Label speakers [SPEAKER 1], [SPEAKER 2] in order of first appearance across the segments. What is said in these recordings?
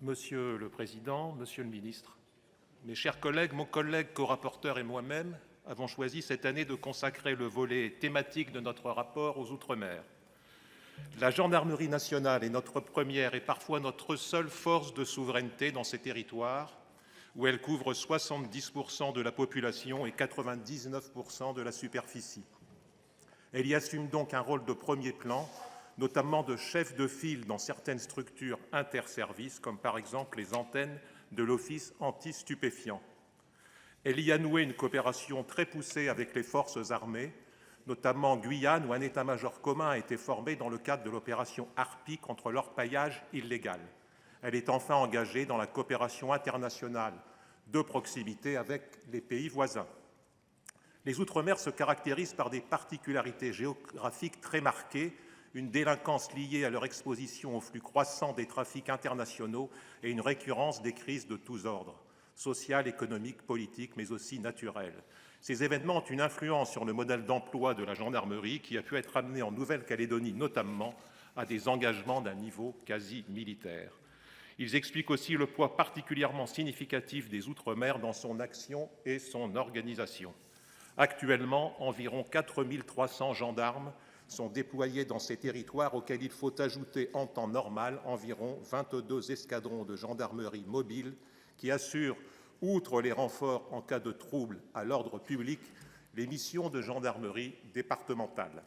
[SPEAKER 1] Monsieur le Président, Monsieur le Ministre, mes chers collègues, mon collègue co-rapporteur et moi-même avons choisi cette année de consacrer le volet thématique de notre rapport aux Outre-mer. La gendarmerie nationale est notre première et parfois notre seule force de souveraineté dans ces territoires, où elle couvre 70% de la population et 99% de la superficie. Elle y assume donc un rôle de premier plan, notamment de chef de file dans certaines structures interservices, comme par exemple les antennes de l'Office anti-stupéfiants. Elle y a noué une coopération très poussée avec les forces armées, notamment en Guyane, où un état-major commun a été formé dans le cadre de l'opération Harpie contre l'orpaillage illégal. Elle est enfin engagée dans la coopération internationale de proximité avec les pays voisins. Les Outre-mer se caractérisent par des particularités géographiques très marquées, une délinquance liée à leur exposition au flux croissant des trafics internationaux et une récurrence des crises de tous ordres, sociales, économiques, politiques, mais aussi naturelles. Ces événements ont une influence sur le modèle d'emploi de la gendarmerie qui a pu être amené en Nouvelle-Calédonie notamment à des engagements d'un niveau quasi militaire. Ils expliquent aussi le poids particulièrement significatif des Outre-mer dans son action et son organisation. Actuellement, environ 4300 gendarmes sont déployés dans ces territoires auxquels il faut ajouter en temps normal environ 22 escadrons de gendarmerie mobile qui assurent, outre les renforts en cas de troubles à l'ordre public, les missions de gendarmerie départementale.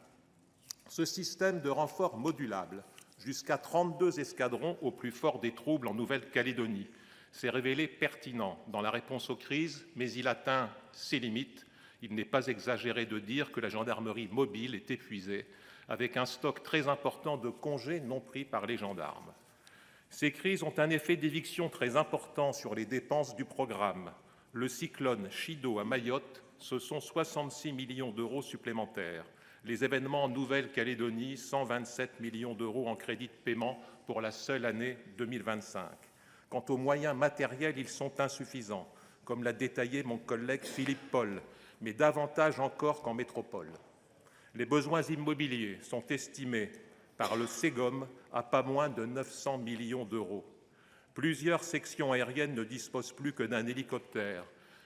[SPEAKER 1] Ce système de renfort modulable, jusqu'à 32 escadrons au plus fort des troubles en Nouvelle-Calédonie, s'est révélé pertinent dans la réponse aux crises, mais il atteint ses limites. Il n'est pas exagéré de dire que la gendarmerie mobile est épuisée, avec un stock très important de congés non pris par les gendarmes. Ces crises ont un effet d'éviction très important sur les dépenses du programme. Le cyclone Chido à Mayotte, ce sont 66 millions d'euros supplémentaires. Les événements en Nouvelle-Calédonie, 127 millions d'euros en crédit de paiement pour la seule année 2025. Quant aux moyens matériels, ils sont insuffisants, comme l'a détaillé mon collègue Philippe Paul, mais davantage encore qu'en métropole. Les besoins immobiliers sont estimés par le Ségom à pas moins de 900 millions d'euros. Plusieurs sections aériennes ne disposent plus que d'un hélicoptère,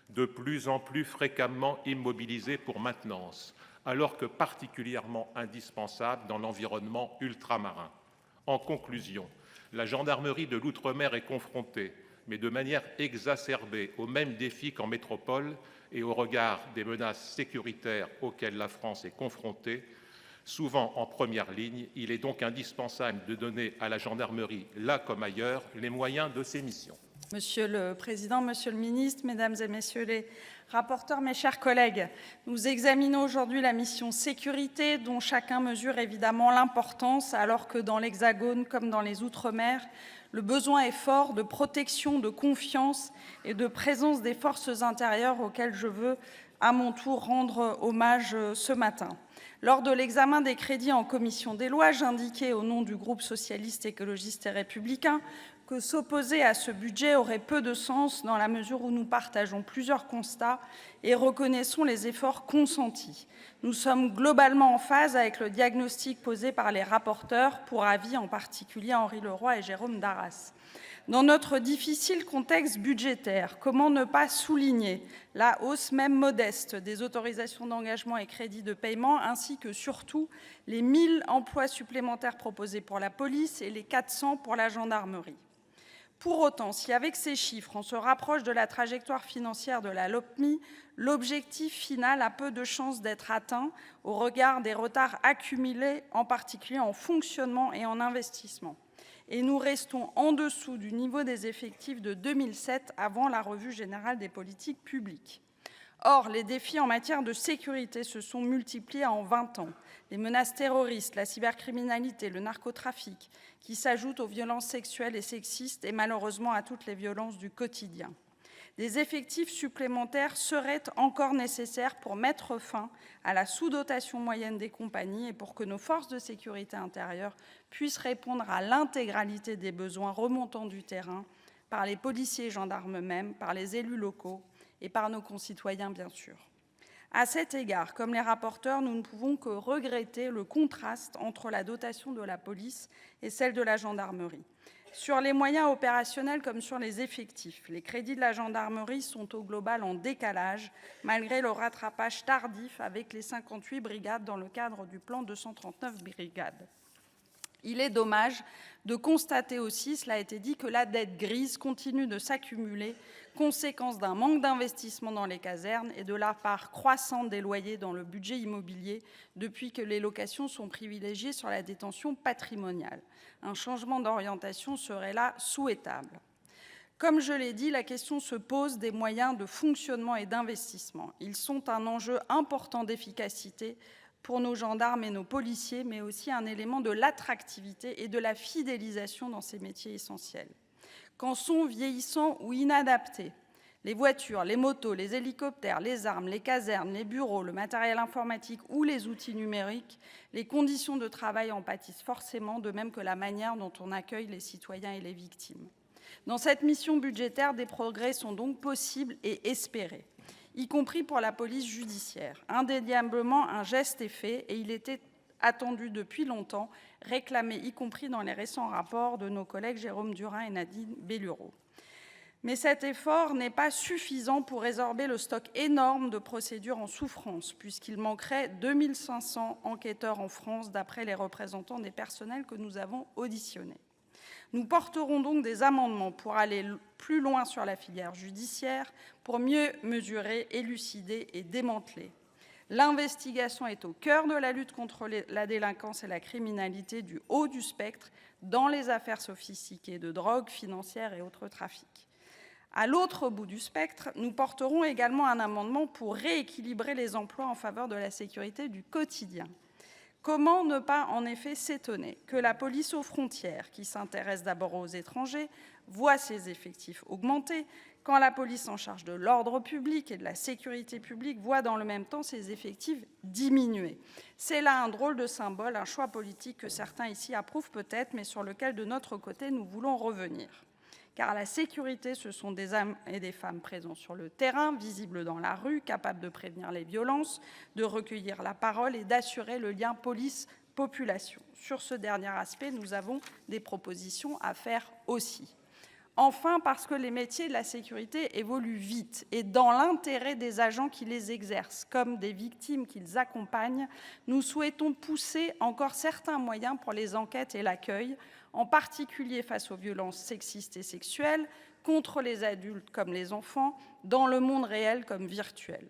[SPEAKER 1] de plus en plus fréquemment immobilisé pour maintenance, alors que particulièrement indispensable dans l'environnement ultramarin. En conclusion, la gendarmerie de l'Outre-mer est confrontée, mais de manière exacerbée, aux mêmes défis qu'en métropole et au regard des menaces sécuritaires auxquelles la France est confrontée, souvent en première ligne. Il est donc indispensable de donner à la gendarmerie, là comme ailleurs, les moyens de ses missions.
[SPEAKER 2] Monsieur le Président, Monsieur le Ministre, Mesdames et Messieurs les rapporteurs, mes chers collègues, nous examinons aujourd'hui la mission sécurité dont chacun mesure évidemment l'importance alors que dans l'Hexagone comme dans les Outre-mer, le besoin est fort de protection, de confiance et de présence des forces intérieures auxquelles je veux à mon tour rendre hommage ce matin. Lors de l'examen des crédits en commission des lois, j'indiquais au nom du groupe socialiste, écologiste et républicain que s'opposer à ce budget aurait peu de sens dans la mesure où nous partageons plusieurs constats et reconnaissons les efforts consentis. Nous sommes globalement en phase avec le diagnostic posé par les rapporteurs pour avis, en particulier Henri Leroy et Jérôme Darras. Dans notre difficile contexte budgétaire, comment ne pas souligner la hausse même modeste des autorisations d'engagement et crédits de paiement, ainsi que surtout les 1000 emplois supplémentaires proposés pour la police et les 400 pour la gendarmerie. Pour autant, si avec ces chiffres, on se rapproche de la trajectoire financière de la LOPMI, l'objectif final a peu de chances d'être atteint au regard des retards accumulés, en particulier en fonctionnement et en investissement. Et nous restons en dessous du niveau des effectifs de 2007 avant la revue générale des politiques publiques. Or, les défis en matière de sécurité se sont multipliés en 20 ans. Les menaces terroristes, la cybercriminalité, le narcotrafic, qui s'ajoutent aux violences sexuelles et sexistes et malheureusement à toutes les violences du quotidien. Des effectifs supplémentaires seraient encore nécessaires pour mettre fin à la sous-dotation moyenne des compagnies et pour que nos forces de sécurité intérieure puissent répondre à l'intégralité des besoins remontant du terrain par les policiers et gendarmes eux-mêmes, par les élus locaux et par nos concitoyens, bien sûr. À cet égard, comme les rapporteurs, nous ne pouvons que regretter le contraste entre la dotation de la police et celle de la gendarmerie. Sur les moyens opérationnels comme sur les effectifs, les crédits de la gendarmerie sont au global en décalage, malgré le rattrapage tardif avec les 58 brigades dans le cadre du plan 239 brigades. Il est dommage de constater aussi, cela a été dit, que la dette grise continue de s'accumuler, conséquence d'un manque d'investissement dans les casernes et de la part croissante des loyers dans le budget immobilier depuis que les locations sont privilégiées sur la détention patrimoniale. Un changement d'orientation serait là souhaitable. Comme je l'ai dit, la question se pose des moyens de fonctionnement et d'investissement. Ils sont un enjeu important d'efficacité pour nos gendarmes et nos policiers, mais aussi un élément de l'attractivité et de la fidélisation dans ces métiers essentiels. Quand sont vieillissants ou inadaptés les voitures, les motos, les hélicoptères, les armes, les casernes, les bureaux, le matériel informatique ou les outils numériques, les conditions de travail en pâtissent forcément, de même que la manière dont on accueille les citoyens et les victimes. Dans cette mission budgétaire, des progrès sont donc possibles et espérés, y compris pour la police judiciaire. Indéniablement, un geste est fait et il était attendu depuis longtemps, réclamé y compris dans les récents rapports de nos collègues Jérôme Durain et Nadine Bellureau. Mais cet effort n'est pas suffisant pour résorber le stock énorme de procédures en souffrance, puisqu'il manquerait 2500 enquêteurs en France, d'après les représentants des personnels que nous avons auditionnés. Nous porterons donc des amendements pour aller plus loin sur la filière judiciaire, pour mieux mesurer, élucider et démanteler. L'investigation est au cœur de la lutte contre la délinquance et la criminalité du haut du spectre dans les affaires sophistiquées de drogue, financières et autres trafics. À l'autre bout du spectre, nous porterons également un amendement pour rééquilibrer les emplois en faveur de la sécurité du quotidien. Comment ne pas en effet s'étonner que la police aux frontières, qui s'intéresse d'abord aux étrangers, voit ses effectifs augmenter, quand la police en charge de l'ordre public et de la sécurité publique voit dans le même temps ses effectifs diminuer. C'est là un drôle de symbole, un choix politique que certains ici approuvent peut-être, mais sur lequel de notre côté nous voulons revenir. Car la sécurité, ce sont des hommes et des femmes présents sur le terrain, visibles dans la rue, capables de prévenir les violences, de recueillir la parole et d'assurer le lien police-population. Sur ce dernier aspect, nous avons des propositions à faire aussi. Enfin, parce que les métiers de la sécurité évoluent vite et dans l'intérêt des agents qui les exercent, comme des victimes qu'ils accompagnent, nous souhaitons pousser encore certains moyens pour les enquêtes et l'accueil, en particulier face aux violences sexistes et sexuelles, contre les adultes comme les enfants, dans le monde réel comme virtuel.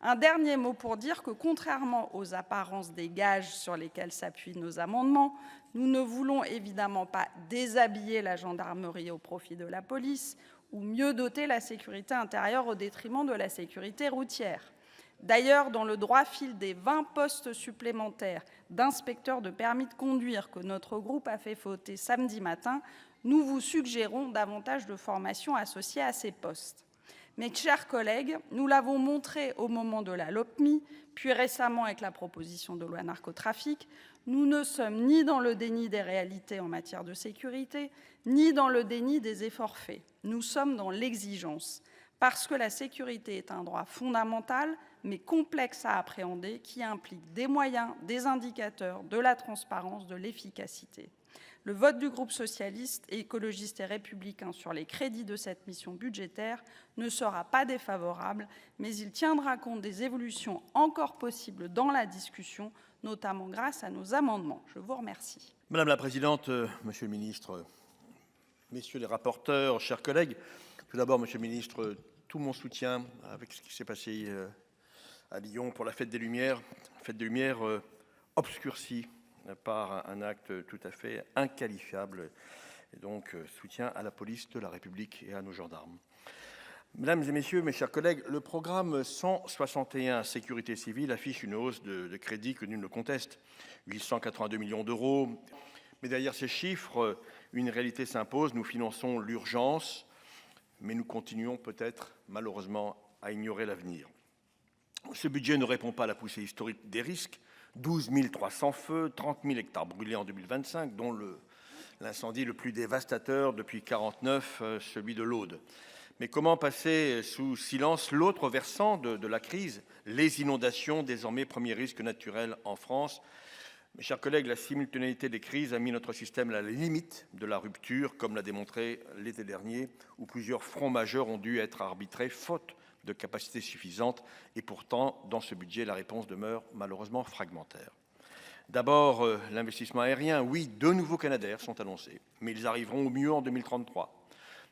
[SPEAKER 2] Un dernier mot pour dire que, contrairement aux apparences des gages sur lesquels s'appuient nos amendements, nous ne voulons évidemment pas déshabiller la gendarmerie au profit de la police ou mieux doter la sécurité intérieure au détriment de la sécurité routière. D'ailleurs, dans le droit fil des 20 postes supplémentaires d'inspecteurs de permis de conduire que notre groupe a fait voter samedi matin, nous vous suggérons davantage de formations associées à ces postes. Mes chers collègues, nous l'avons montré au moment de la LOPMI, puis récemment avec la proposition de loi narcotrafic, nous ne sommes ni dans le déni des réalités en matière de sécurité, ni dans le déni des efforts faits. Nous sommes dans l'exigence, parce que la sécurité est un droit fondamental, mais complexe à appréhender, qui implique des moyens, des indicateurs, de la transparence, de l'efficacité. Le vote du groupe socialiste, écologiste et républicain sur les crédits de cette mission budgétaire ne sera pas défavorable, mais il tiendra compte des évolutions encore possibles dans la discussion, notamment grâce à nos amendements. Je vous remercie.
[SPEAKER 3] Madame la Présidente, Monsieur le Ministre, Messieurs les rapporteurs, chers collègues, tout d'abord, Monsieur le Ministre, tout mon soutien avec ce qui s'est passé à Lyon pour la Fête des Lumières obscurcie par un acte tout à fait inqualifiable. Et donc, soutien à la police de la République et à nos gendarmes. Mesdames et messieurs, mes chers collègues, le programme 161 Sécurité civile affiche une hausse de crédit que nul ne conteste, 882 millions d'euros. Mais derrière ces chiffres, une réalité s'impose. Nous finançons l'urgence, mais nous continuons peut-être, malheureusement, à ignorer l'avenir. Ce budget ne répond pas à la poussée historique des risques. 12 300 feux, 30 000 hectares brûlés en 2025, dont l'incendie le plus dévastateur depuis 1949, celui de l'Aude. Mais comment passer sous silence l'autre versant de la crise, les inondations, désormais premier risque naturel en France? Mes chers collègues, la simultanéité des crises a mis notre système à la limite de la rupture, comme l'a démontré l'été dernier, où plusieurs fronts majeurs ont dû être arbitrés, faute de capacité suffisante. Et pourtant, dans ce budget, la réponse demeure malheureusement fragmentaire. D'abord, l'investissement aérien. Oui, 2 nouveaux Canadair sont annoncés, mais ils arriveront au mieux en 2033.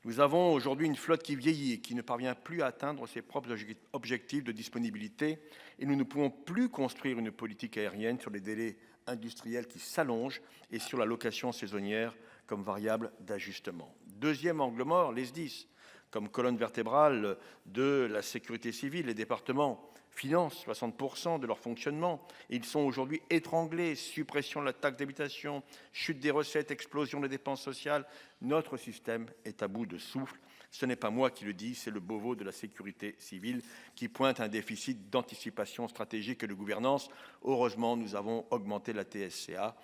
[SPEAKER 3] Nous avons aujourd'hui une flotte qui vieillit et qui ne parvient plus à atteindre ses propres objectifs de disponibilité, et nous ne pouvons plus construire une politique aérienne sur les délais industriels qui s'allongent et sur la location saisonnière comme variable d'ajustement. Deuxième angle mort, les SDIS. Comme colonne vertébrale de la sécurité civile, les départements financent 60% de leur fonctionnement. Ils sont aujourd'hui étranglés, suppression de la taxe d'habitation, chute des recettes, explosion des dépenses sociales. Notre système est à bout de souffle. Ce n'est pas moi qui le dis, c'est le Beauvau de la sécurité civile qui pointe un déficit d'anticipation stratégique et de gouvernance. Heureusement, nous avons augmenté la TSCA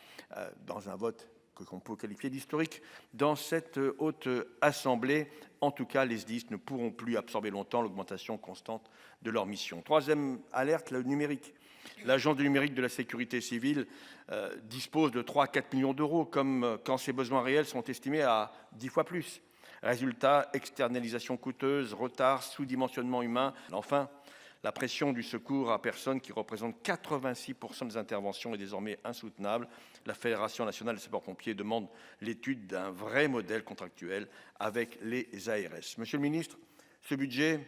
[SPEAKER 3] dans un vote qu'on peut qualifier d'historique dans cette haute assemblée. En tout cas, les SDIS ne pourront plus absorber longtemps l'augmentation constante de leur mission. Troisième alerte, le numérique. L'Agence du numérique de la sécurité civile dispose de 3 à 4 millions d'euros, comme quand ses besoins réels sont estimés à 10 fois plus. Résultat, externalisation coûteuse, retard, sous-dimensionnement humain. Enfin, la pression du secours à personne, qui représente 86% des interventions, est désormais insoutenable. La Fédération nationale des sapeurs-pompiers demande l'étude d'un vrai modèle contractuel avec les ARS. Monsieur le ministre, ce budget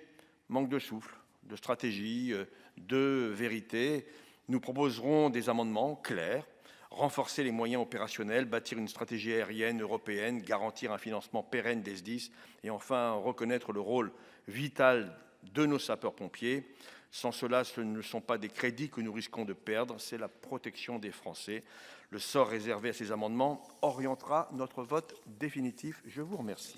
[SPEAKER 3] manque de souffle, de stratégie, de vérité. Nous proposerons des amendements clairs: renforcer les moyens opérationnels, bâtir une stratégie aérienne européenne, garantir un financement pérenne des SDIS et enfin reconnaître le rôle vital de nos sapeurs-pompiers. Sans cela, ce ne sont pas des crédits que nous risquons de perdre, c'est la protection des Français. Le sort réservé à ces amendements orientera notre vote définitif. Je vous remercie.